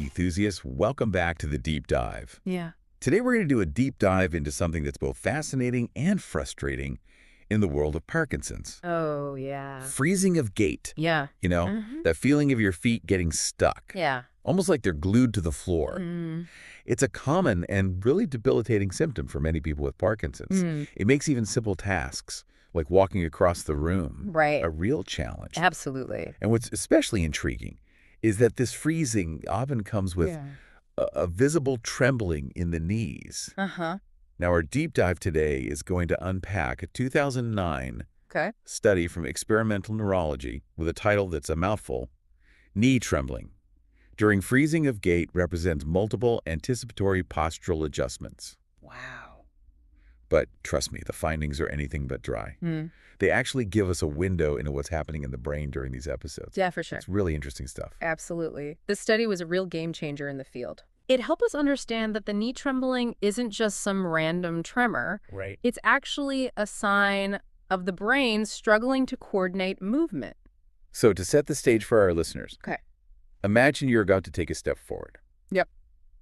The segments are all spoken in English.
enthusiasts. Welcome back to the Deep Dive. Yeah. Today we're going to do a deep dive into something that's both fascinating and frustrating in the world of Parkinson's. Oh, yeah. Freezing of gait. Yeah. That feeling of your feet getting stuck. Yeah. Almost like they're glued to the floor. It's a common and really debilitating symptom for many people with Parkinson's. It makes even simple tasks, like walking across the room, a real challenge. Absolutely. And what's especially intriguing is that this freezing often comes with a visible trembling in the knees. Now, our deep dive today is going to unpack a 2009 study from experimental neurology with a title that's a mouthful, Knee Trembling During Freezing of Gait Represents Multiple Anticipatory Postural Adjustments. Wow. But trust me, the findings are anything but dry. They actually give us a window into what's happening in the brain during these episodes. Yeah, for sure. It's really interesting stuff. Absolutely. This study was a real game changer in the field. It helped us understand that the knee trembling isn't just some random tremor. Right. It's actually a sign of the brain struggling to coordinate movement. So to set the stage for our listeners, imagine you're about to take a step forward. Yep.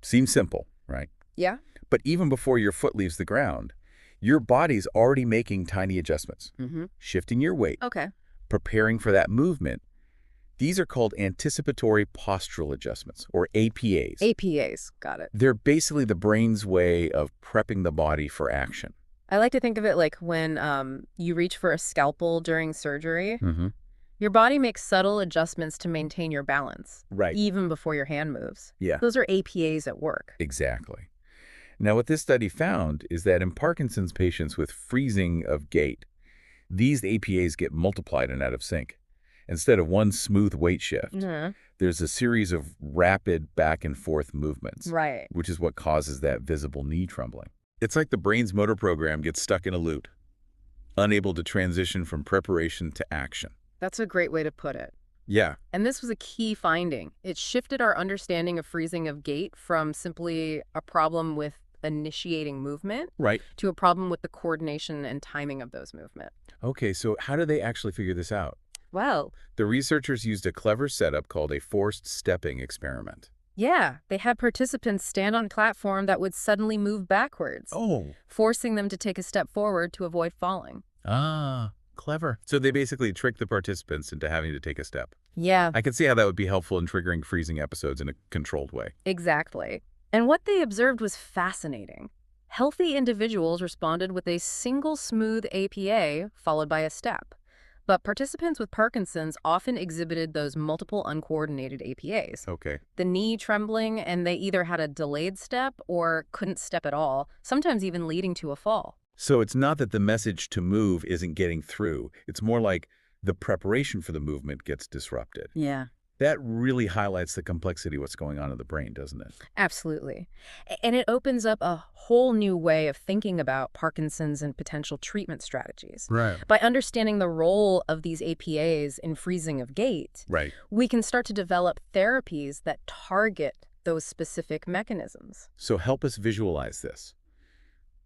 Seems simple, right? Yeah. But even before your foot leaves the ground, your body's already making tiny adjustments, shifting your weight, preparing for that movement. These are called anticipatory postural adjustments, or APAs. APAs, got it. They're basically the brain's way of prepping the body for action. I like to think of it like when you reach for a scalpel during surgery. Your body makes subtle adjustments to maintain your balance, even before your hand moves. Yeah. Those are APAs at work. Exactly. Now, what this study found is that in Parkinson's patients with freezing of gait, these APAs get multiplied and out of sync. Instead of one smooth weight shift, there's a series of rapid back and forth movements, which is what causes that visible knee trembling. It's like the brain's motor program gets stuck in a loop, unable to transition from preparation to action. That's a great way to put it. Yeah. And this was a key finding. It shifted our understanding of freezing of gait from simply a problem with initiating movement to a problem with the coordination and timing of those movements. Okay, so how did they actually figure this out? Well, the researchers used a clever setup called a forced stepping experiment. Yeah, they had participants stand on a platform that would suddenly move backwards, forcing them to take a step forward to avoid falling. Ah, clever. So they basically tricked the participants into having to take a step. Yeah. I can see how that would be helpful in triggering freezing episodes in a controlled way. Exactly. And what they observed was fascinating. Healthy individuals responded with a single smooth APA followed by a step. But participants with Parkinson's often exhibited those multiple uncoordinated APAs. Okay. The knee trembling, and they either had a delayed step or couldn't step at all, sometimes even leading to a fall. So it's not that the message to move isn't getting through. It's more like the preparation for the movement gets disrupted. Yeah. That really highlights the complexity of what's going on in the brain, doesn't it? Absolutely. And it opens up a whole new way of thinking about Parkinson's and potential treatment strategies. Right. By understanding the role of these APAs in freezing of gait, we can start to develop therapies that target those specific mechanisms. So help us visualize this.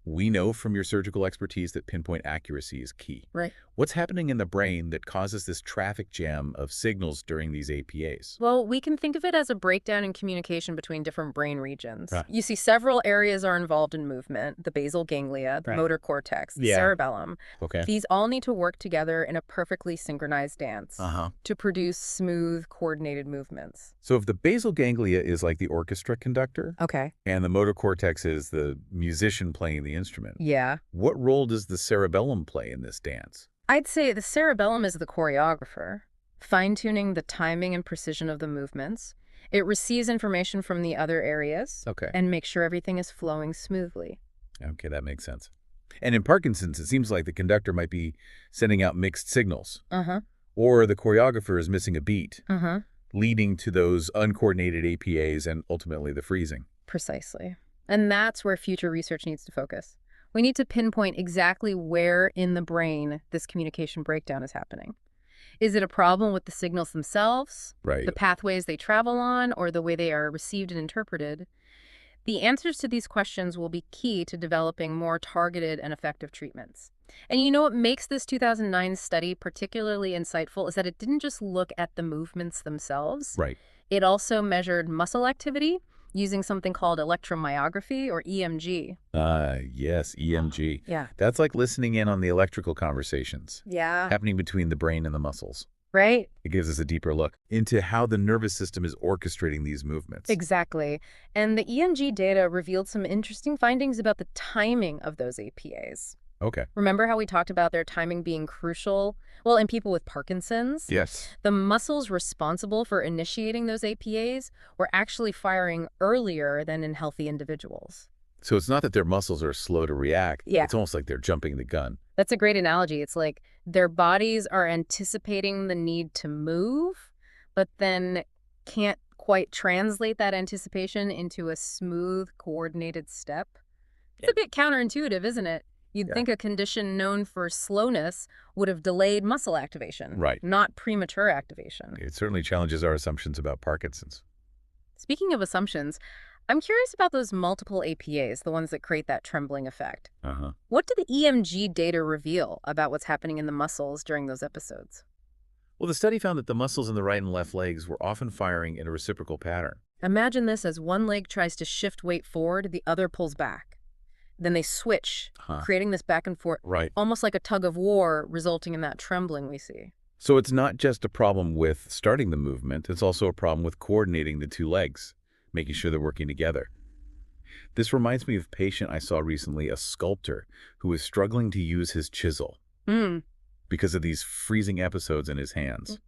We know from your surgical expertise that pinpoint accuracy is key. Right. What's happening in the brain that causes this traffic jam of signals during these APAs? Well, we can think of it as a breakdown in communication between different brain regions. You see several areas are involved in movement: the basal ganglia, the motor cortex, the cerebellum. These all need to work together in a perfectly synchronized dance to produce smooth, coordinated movements. So if the basal ganglia is like the orchestra conductor, and the motor cortex is the musician playing the instrument, what role does the cerebellum play in this dance? I'd say the cerebellum is the choreographer, fine-tuning the timing and precision of the movements. It receives information from the other areas and makes sure everything is flowing smoothly. Okay, that makes sense. And in Parkinson's, it seems like the conductor might be sending out mixed signals. Or the choreographer is missing a beat, leading to those uncoordinated APAs and ultimately the freezing. Precisely. And that's where future research needs to focus. We need to pinpoint exactly where in the brain this communication breakdown is happening. Is it a problem with the signals themselves, the pathways they travel on, or the way they are received and interpreted? The answers to these questions will be key to developing more targeted and effective treatments. And you know what makes this 2009 study particularly insightful is that it didn't just look at the movements themselves. Right. It also measured muscle activity using something called electromyography or EMG. Yes, EMG. Yeah. That's like listening in on the electrical conversations Yeah. happening between the brain and the muscles. Right? It gives us a deeper look into how the nervous system is orchestrating these movements. Exactly. And the EMG data revealed some interesting findings about the timing of those APAs. Okay. Remember how we talked about their timing being crucial? Well, in people with Parkinson's, Yes. the muscles responsible for initiating those APAs were actually firing earlier than in healthy individuals. So it's not that their muscles are slow to react. Yeah. It's almost like they're jumping the gun. That's a great analogy. It's like their bodies are anticipating the need to move, but then can't quite translate that anticipation into a smooth, coordinated step. It's a bit counterintuitive, isn't it? You'd think a condition known for slowness would have delayed muscle activation, Right. not premature activation. It certainly challenges our assumptions about Parkinson's. Speaking of assumptions, I'm curious about those multiple APAs, the ones that create that trembling effect. What do the EMG data reveal about what's happening in the muscles during those episodes? Well, the study found that the muscles in the right and left legs were often firing in a reciprocal pattern. Imagine this as one leg tries to shift weight forward, the other pulls back. Then they switch, creating this back and forth, Right. almost like a tug of war, resulting in that trembling we see. So it's not just a problem with starting the movement, it's also a problem with coordinating the two legs, making sure they're working together. This reminds me of a patient I saw recently, a sculptor, who was struggling to use his chisel because of these freezing episodes in his hands.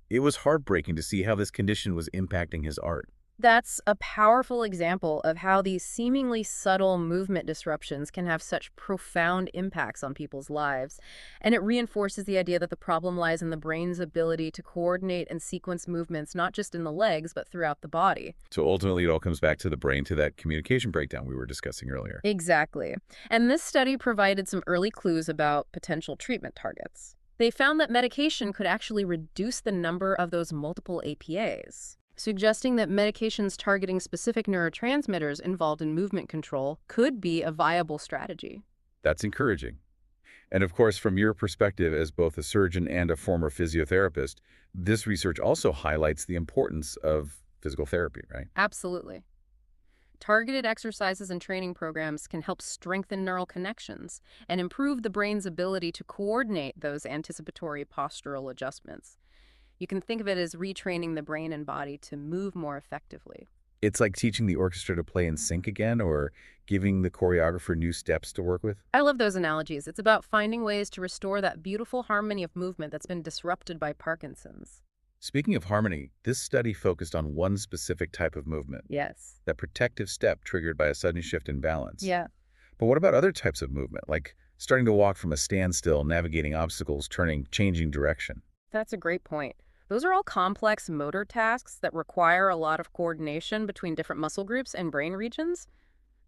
It was heartbreaking to see how this condition was impacting his art. That's a powerful example of how these seemingly subtle movement disruptions can have such profound impacts on people's lives. And it reinforces the idea that the problem lies in the brain's ability to coordinate and sequence movements, not just in the legs, but throughout the body. So ultimately, it all comes back to the brain, to that communication breakdown we were discussing earlier. Exactly. And this study provided some early clues about potential treatment targets. They found that medication could actually reduce the number of those multiple APAs, suggesting that medications targeting specific neurotransmitters involved in movement control could be a viable strategy. That's encouraging. And of course, from your perspective as both a surgeon and a former physiotherapist, this research also highlights the importance of physical therapy, right? Absolutely. Targeted exercises and training programs can help strengthen neural connections and improve the brain's ability to coordinate those anticipatory postural adjustments. You can think of it as retraining the brain and body to move more effectively. It's like teaching the orchestra to play in sync again, or giving the choreographer new steps to work with. I love those analogies. It's about finding ways to restore that beautiful harmony of movement that's been disrupted by Parkinson's. Speaking of harmony, this study focused on one specific type of movement. Yes. That protective step triggered by a sudden shift in balance. Yeah. But what about other types of movement, like starting to walk from a standstill, navigating obstacles, changing direction? That's a great point. Those are all complex motor tasks that require a lot of coordination between different muscle groups and brain regions.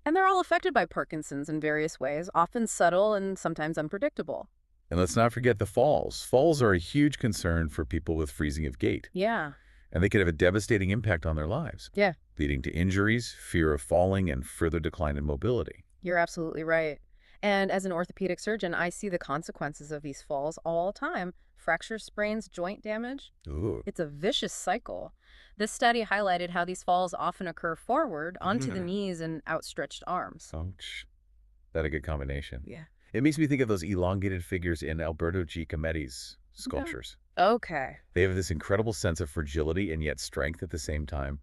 And they're all affected by Parkinson's in various ways, often subtle and sometimes unpredictable. And let's not forget the falls. Falls are a huge concern for people with freezing of gait. Yeah. And they can have a devastating impact on their lives. Yeah. Leading to injuries, fear of falling, and further decline in mobility. You're absolutely right. And as an orthopedic surgeon, I see the consequences of these falls all the time. Fractures, sprains, joint damage. Ooh. It's a vicious cycle. This study highlighted how these falls often occur forward onto the knees and outstretched arms. Ouch. That a good combination. Yeah. It makes me think of those elongated figures in Alberto Giacometti's sculptures. Okay. They have this incredible sense of fragility and yet strength at the same time,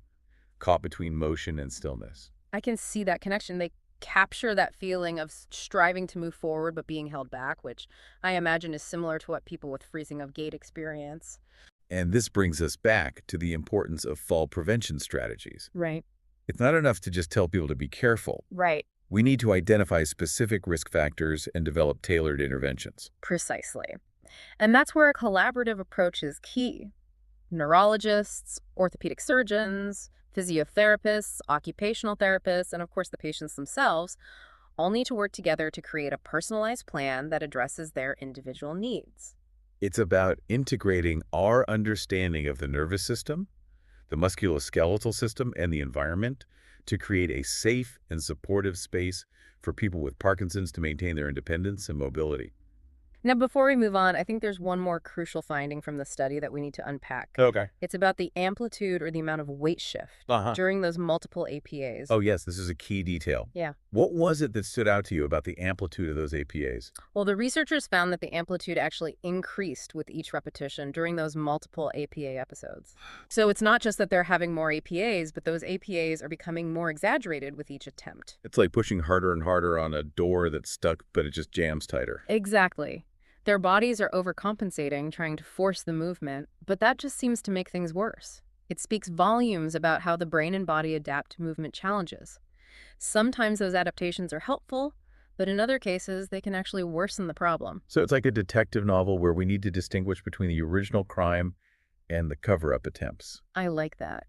caught between motion and stillness. I can see that connection. They capture that feeling of striving to move forward but being held back, which I imagine is similar to what people with freezing of gait experience. And this brings us back to the importance of fall prevention strategies. Right. It's not enough to just tell people to be careful. Right. We need to identify specific risk factors and develop tailored interventions. Precisely. And that's where a collaborative approach is key. Neurologists, orthopedic surgeons, physiotherapists, occupational therapists, and of course the patients themselves all need to work together to create a personalized plan that addresses their individual needs. It's about integrating our understanding of the nervous system, the musculoskeletal system, and the environment to create a safe and supportive space for people with Parkinson's to maintain their independence and mobility. Now, before we move on, I think there's one more crucial finding from the study that we need to unpack. Okay. It's about the amplitude or the amount of weight shift during those multiple APAs. Oh, yes, this is a key detail. Yeah. What was it that stood out to you about the amplitude of those APAs? Well, the researchers found that the amplitude actually increased with each repetition during those multiple APA episodes. So it's not just that they're having more APAs, but those APAs are becoming more exaggerated with each attempt. It's like pushing harder and harder on a door that's stuck, but it just jams tighter. Exactly. Their bodies are overcompensating, trying to force the movement, but that just seems to make things worse. It speaks volumes about how the brain and body adapt to movement challenges. Sometimes those adaptations are helpful, but in other cases, they can actually worsen the problem. So it's like a detective novel where we need to distinguish between the original crime and the cover-up attempts. I like that.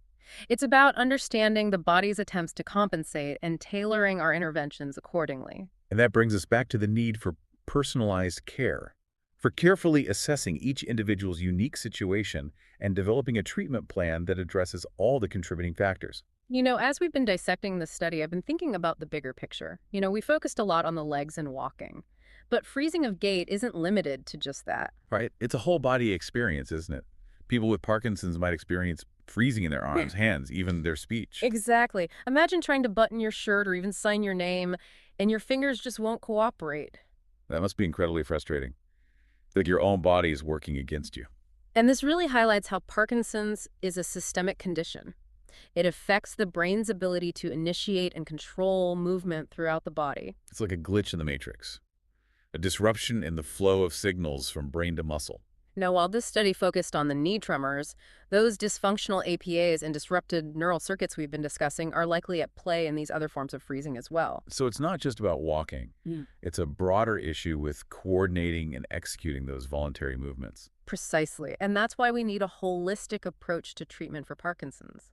It's about understanding the body's attempts to compensate and tailoring our interventions accordingly. And that brings us back to the need for personalized care, for carefully assessing each individual's unique situation and developing a treatment plan that addresses all the contributing factors. You know, as we've been dissecting this study, I've been thinking about the bigger picture. You know, we focused a lot on the legs and walking, but freezing of gait isn't limited to just that. Right? It's a whole body experience, isn't it? People with Parkinson's might experience freezing in their arms, hands, even their speech. Exactly. Imagine trying to button your shirt or even sign your name, and your fingers just won't cooperate. That must be incredibly frustrating. Like your own body is working against you. And this really highlights how Parkinson's is a systemic condition. It affects the brain's ability to initiate and control movement throughout the body. It's like a glitch in the matrix, a disruption in the flow of signals from brain to muscle. Now, while this study focused on the knee tremors, those dysfunctional APAs and disrupted neural circuits we've been discussing are likely at play in these other forms of freezing as well. So it's not just about walking. It's a broader issue with coordinating and executing those voluntary movements. Precisely. And that's why we need a holistic approach to treatment for Parkinson's.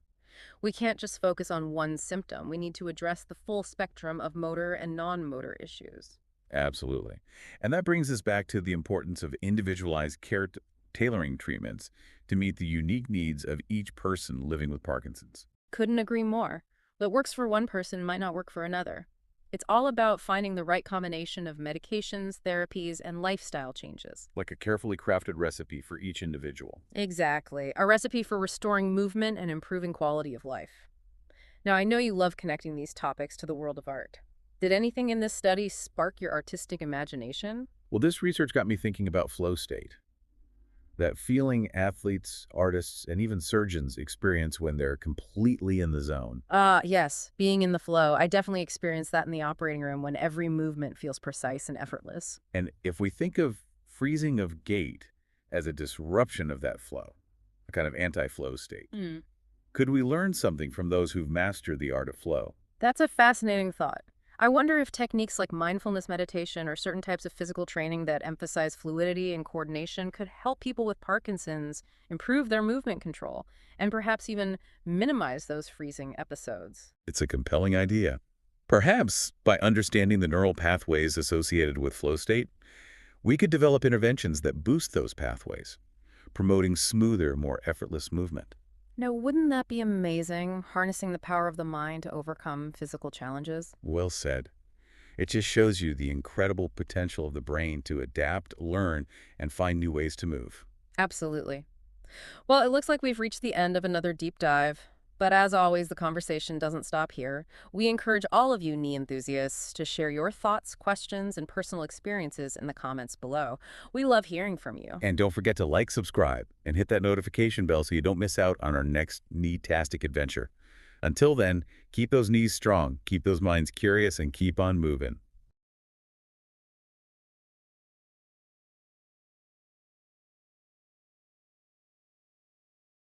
We can't just focus on one symptom. We need to address the full spectrum of motor and non-motor issues. Absolutely. And that brings us back to the importance of individualized care tailoring treatments to meet the unique needs of each person living with Parkinson's. Couldn't agree more. What works for one person might not work for another. It's all about finding the right combination of medications, therapies, and lifestyle changes. Like a carefully crafted recipe for each individual. Exactly. A recipe for restoring movement and improving quality of life. Now, I know you love connecting these topics to the world of art. Did anything in this study spark your artistic imagination? Well, this research got me thinking about flow state. That feeling athletes, artists, and even surgeons experience when they're completely in the zone. Yes, being in the flow. I definitely experienced that in the operating room when every movement feels precise and effortless. And if we think of freezing of gait as a disruption of that flow, a kind of anti-flow state, could we learn something from those who've mastered the art of flow? That's a fascinating thought. I wonder if techniques like mindfulness meditation or certain types of physical training that emphasize fluidity and coordination could help people with Parkinson's improve their movement control and perhaps even minimize those freezing episodes. It's a compelling idea. Perhaps by understanding the neural pathways associated with flow state, we could develop interventions that boost those pathways, promoting smoother, more effortless movement. Now, wouldn't that be amazing, harnessing the power of the mind to overcome physical challenges? Well said. It just shows you the incredible potential of the brain to adapt, learn, and find new ways to move. Absolutely. Well, it looks like we've reached the end of another deep dive. But as always, the conversation doesn't stop here. We encourage all of you knee enthusiasts to share your thoughts, questions, and personal experiences in the comments below. We love hearing from you. And don't forget to like, subscribe, and hit that notification bell so you don't miss out on our next knee-tastic adventure. Until then, keep those knees strong, keep those minds curious, and keep on moving.